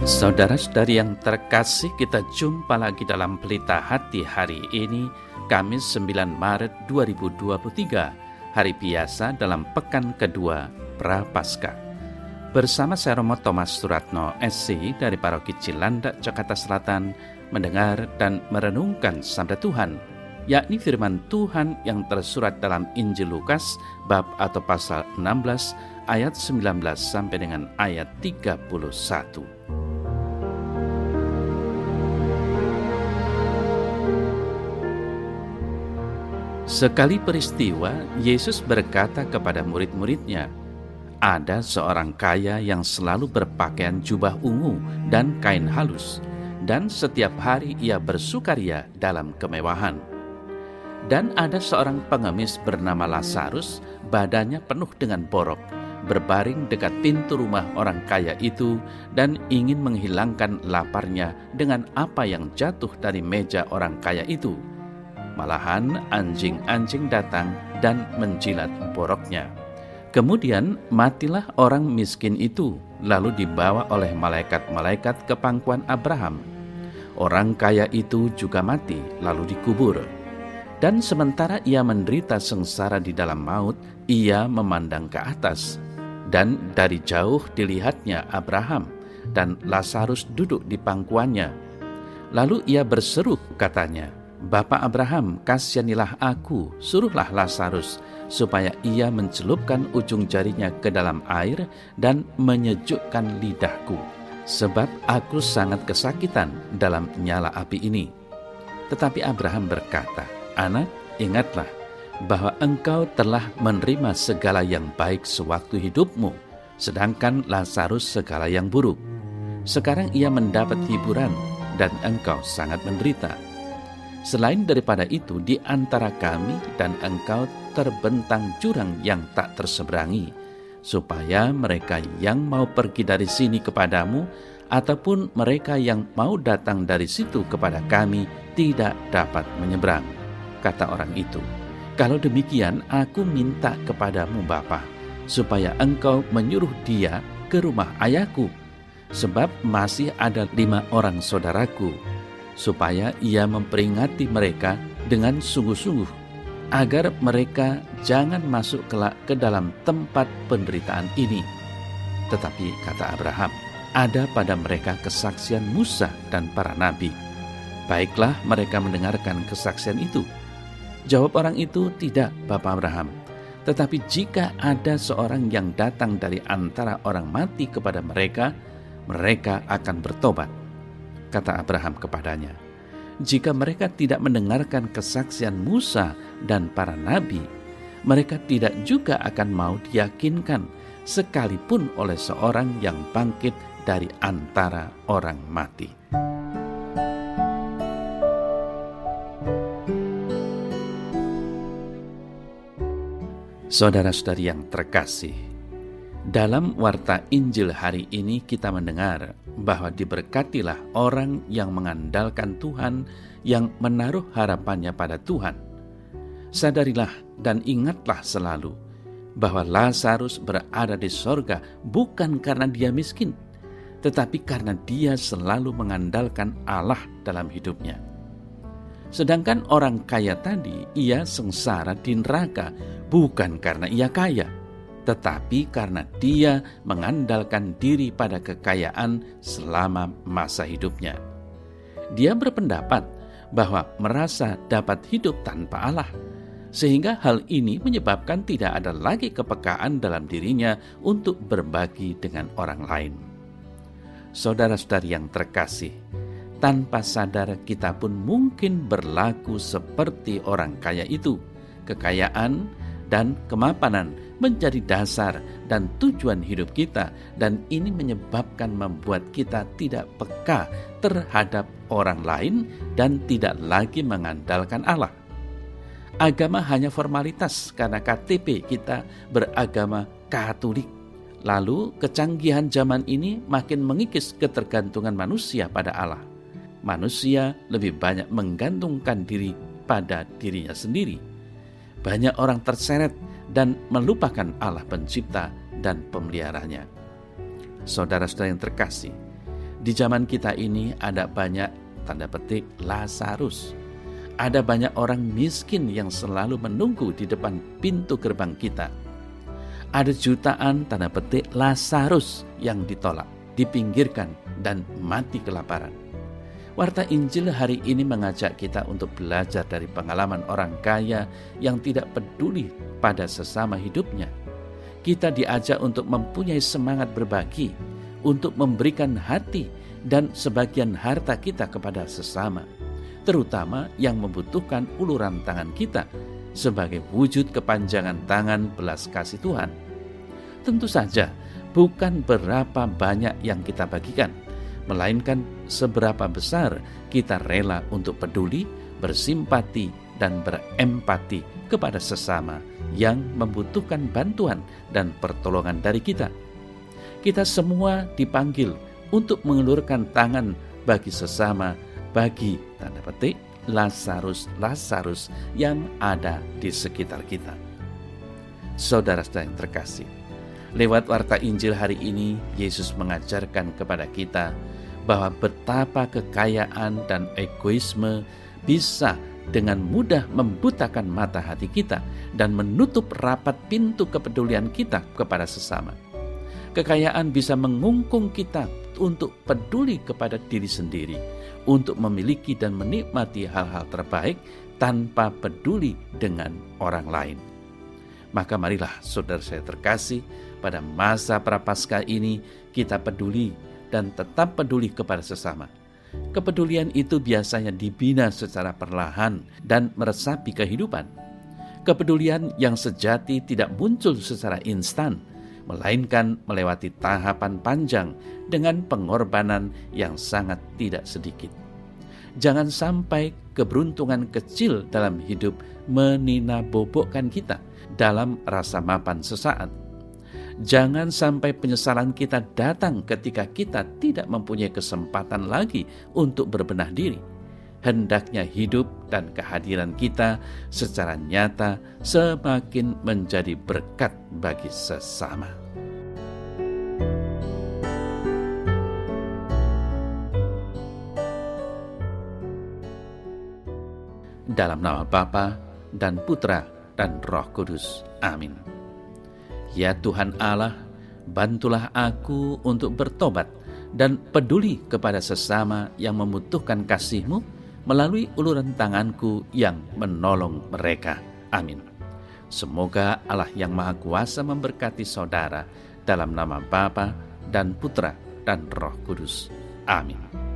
Saudara-saudari yang terkasih, kita jumpa lagi dalam Pelita Hati hari ini, Kamis 9 Maret 2023, hari biasa dalam pekan kedua Prapaskah. Bersama saya Romo Thomas Suratno, SC dari Paroki Cilandak, Jakarta Selatan, mendengar dan merenungkan Sabda Tuhan, yakni firman Tuhan yang tersurat dalam Injil Lukas, bab atau pasal 16, ayat 19 sampai dengan ayat 31. Sekali peristiwa, Yesus berkata kepada murid-muridnya, "Ada seorang kaya yang selalu berpakaian jubah ungu dan kain halus, dan setiap hari ia bersukaria dalam kemewahan. Dan ada seorang pengemis bernama Lazarus, badannya penuh dengan borok, berbaring dekat pintu rumah orang kaya itu dan ingin menghilangkan laparnya dengan apa yang jatuh dari meja orang kaya itu. Malahan anjing-anjing datang dan menjilat boroknya. Kemudian matilah orang miskin itu, lalu dibawa oleh malaikat-malaikat ke pangkuan Abraham. Orang kaya itu juga mati, lalu dikubur. Dan sementara ia menderita sengsara di dalam maut, ia memandang ke atas. Dan dari jauh dilihatnya Abraham, dan Lazarus duduk di pangkuannya. Lalu ia berseru, katanya, 'Bapak Abraham, kasihanilah aku, suruhlah Lazarus, supaya ia mencelupkan ujung jarinya ke dalam air dan menyejukkan lidahku, sebab aku sangat kesakitan dalam nyala api ini.' Tetapi Abraham berkata, 'Anak, ingatlah bahwa engkau telah menerima segala yang baik sewaktu hidupmu, sedangkan Lazarus segala yang buruk. Sekarang ia mendapat hiburan dan engkau sangat menderita. Selain daripada itu, di antara kami dan engkau terbentang jurang yang tak terseberangi, supaya mereka yang mau pergi dari sini kepadamu, ataupun mereka yang mau datang dari situ kepada kami, tidak dapat menyeberang.' Kata orang itu, 'Kalau demikian, aku minta kepadamu Bapa, supaya engkau menyuruh dia ke rumah ayahku, sebab masih ada 5 orang saudaraku, supaya ia memperingati mereka dengan sungguh-sungguh, agar mereka jangan masuk kelak ke dalam tempat penderitaan ini.' Tetapi kata Abraham, 'Ada pada mereka kesaksian Musa dan para nabi. Baiklah mereka mendengarkan kesaksian itu.' Jawab orang itu, 'Tidak, Bapak Abraham, tetapi jika ada seorang yang datang dari antara orang mati kepada mereka, mereka akan bertobat.' Kata Abraham kepadanya, 'Jika mereka tidak mendengarkan kesaksian Musa dan para nabi, mereka tidak juga akan mau diyakinkan, sekalipun oleh seorang yang bangkit dari antara orang mati.' Saudara-saudari yang terkasih, dalam warta Injil hari ini kita mendengar bahwa diberkatilah orang yang mengandalkan Tuhan, yang menaruh harapannya pada Tuhan. Sadarilah dan ingatlah selalu bahwa Lazarus berada di sorga bukan karena dia miskin, tetapi karena dia selalu mengandalkan Allah dalam hidupnya. Sedangkan orang kaya tadi, ia sengsara di neraka bukan karena ia kaya, tetapi karena dia mengandalkan diri pada kekayaan selama masa hidupnya. Dia berpendapat bahwa merasa dapat hidup tanpa Allah, sehingga hal ini menyebabkan tidak ada lagi kepekaan dalam dirinya untuk berbagi dengan orang lain. Saudara-saudari yang terkasih, tanpa sadar kita pun mungkin berlaku seperti orang kaya itu. Kekayaan dan kemapanan menjadi dasar dan tujuan hidup kita, dan ini menyebabkan membuat kita tidak peka terhadap orang lain dan tidak lagi mengandalkan Allah. Agama hanya formalitas karena KTP kita beragama Katolik. Lalu kecanggihan zaman ini makin mengikis ketergantungan manusia pada Allah. Manusia lebih banyak menggantungkan diri pada dirinya sendiri. Banyak orang terseret dan melupakan Allah pencipta dan pemeliharanya. Saudara-saudara yang terkasih, Di zaman kita ini ada banyak, tanda petik, Lazarus. Ada banyak orang miskin yang selalu menunggu di depan pintu gerbang kita. Ada jutaan, tanda petik, Lazarus yang ditolak, dipinggirkan, dan mati kelaparan. Warta Injil hari ini mengajak kita untuk belajar dari pengalaman orang kaya yang tidak peduli pada sesama hidupnya. Kita diajak untuk mempunyai semangat berbagi, untuk memberikan hati dan sebagian harta kita kepada sesama, terutama yang membutuhkan uluran tangan kita sebagai wujud kepanjangan tangan belas kasih Tuhan. Tentu saja bukan berapa banyak yang kita bagikan, melainkan seberapa besar kita rela untuk peduli, bersimpati, dan berempati kepada sesama yang membutuhkan bantuan dan pertolongan dari kita. Kita semua dipanggil untuk mengulurkan tangan bagi sesama, bagi, tanda petik, Lazarus yang ada di sekitar kita. Saudara-saudara yang terkasih, lewat warta Injil hari ini, Yesus mengajarkan kepada kita bahwa betapa kekayaan dan egoisme bisa dengan mudah membutakan mata hati kita dan menutup rapat pintu kepedulian kita kepada sesama. Kekayaan bisa mengungkung kita untuk peduli kepada diri sendiri, untuk memiliki dan menikmati hal-hal terbaik tanpa peduli dengan orang lain. Maka marilah saudara saya terkasih, pada masa Prapaskah ini kita peduli dan tetap peduli kepada sesama. Kepedulian itu biasanya dibina secara perlahan dan meresapi kehidupan. Kepedulian yang sejati tidak muncul secara instan, melainkan melewati tahapan panjang dengan pengorbanan yang sangat tidak sedikit. Jangan sampai keberuntungan kecil dalam hidup meninabobokkan kita dalam rasa mapan sesaat. Jangan sampai penyesalan kita datang ketika kita tidak mempunyai kesempatan lagi untuk berbenah diri. Hendaknya hidup dan kehadiran kita secara nyata semakin menjadi berkat bagi sesama. Dalam nama Bapa dan Putra dan Roh Kudus. Amin. Ya Tuhan Allah, bantulah aku untuk bertobat dan peduli kepada sesama yang membutuhkan kasih-Mu melalui uluran tanganku yang menolong mereka. Amin. Semoga Allah yang Maha Kuasa memberkati saudara dalam nama Bapa dan Putra dan Roh Kudus. Amin.